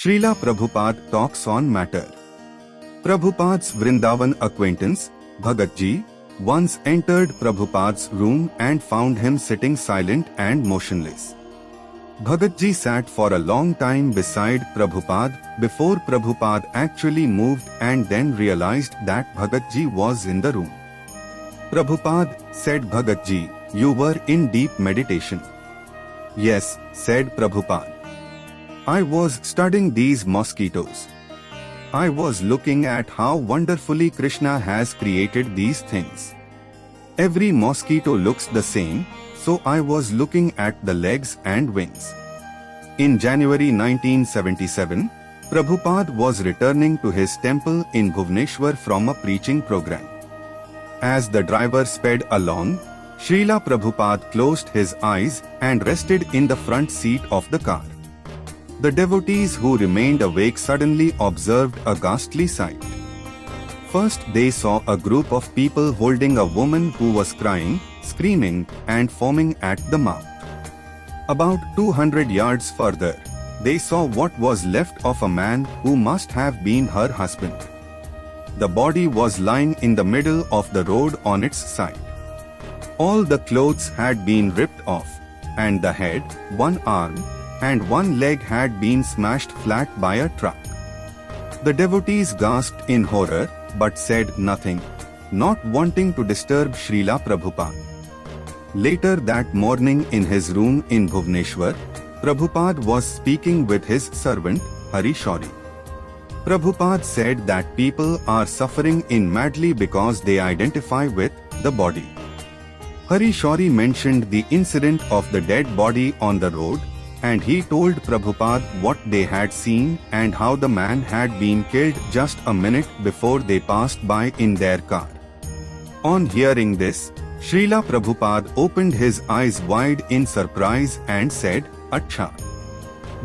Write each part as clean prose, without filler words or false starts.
Srila Prabhupada talks on matter. Prabhupada's Vrindavan acquaintance, Bhagatji, once entered Prabhupada's room and found him sitting silent and motionless. Bhagatji sat for a long time beside Prabhupada before Prabhupada actually moved and then realized that Bhagatji was in the room. Prabhupada said, "Bhagatji, you were in deep meditation." "Yes," said Prabhupada. "I was studying these mosquitoes. I was looking at how wonderfully Krishna has created these things. Every mosquito looks the same, so I was looking at the legs and wings." In January 1977, Prabhupada was returning to his temple in Bhubaneswar from a preaching program. As the driver sped along, Srila Prabhupada closed his eyes and rested in the front seat of the car. The devotees who remained awake suddenly observed a ghastly sight. First, they saw a group of people holding a woman who was crying, screaming, and foaming at the mouth. About 200 yards further, they saw what was left of a man who must have been her husband. The body was lying in the middle of the road on its side. All the clothes had been ripped off, and the head, one arm, and one leg had been smashed flat by a truck. The devotees gasped in horror, but said nothing, not wanting to disturb Srila Prabhupada. Later that morning in his room in Bhubaneswar, Prabhupada was speaking with his servant, Hari Shauri. Prabhupada said that people are suffering in madly because they identify with the body. Hari Shauri mentioned the incident of the dead body on the road, and he told Prabhupada what they had seen and how the man had been killed just a minute before they passed by in their car. On hearing this, Srila Prabhupada opened his eyes wide in surprise and said, "Acha."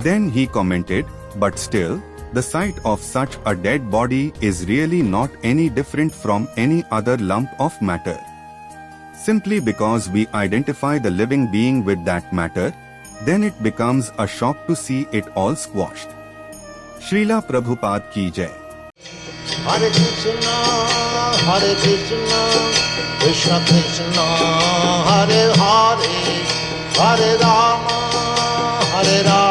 Then he commented, "But still, the sight of such a dead body is really not any different from any other lump of matter. Simply because we identify the living being with that matter, then it becomes a shock to see it all squashed." Srila Prabhupada ki jai. Hare Krishna, Krishna Krishna, Hare Hare, Hare Rama, Hare Rama.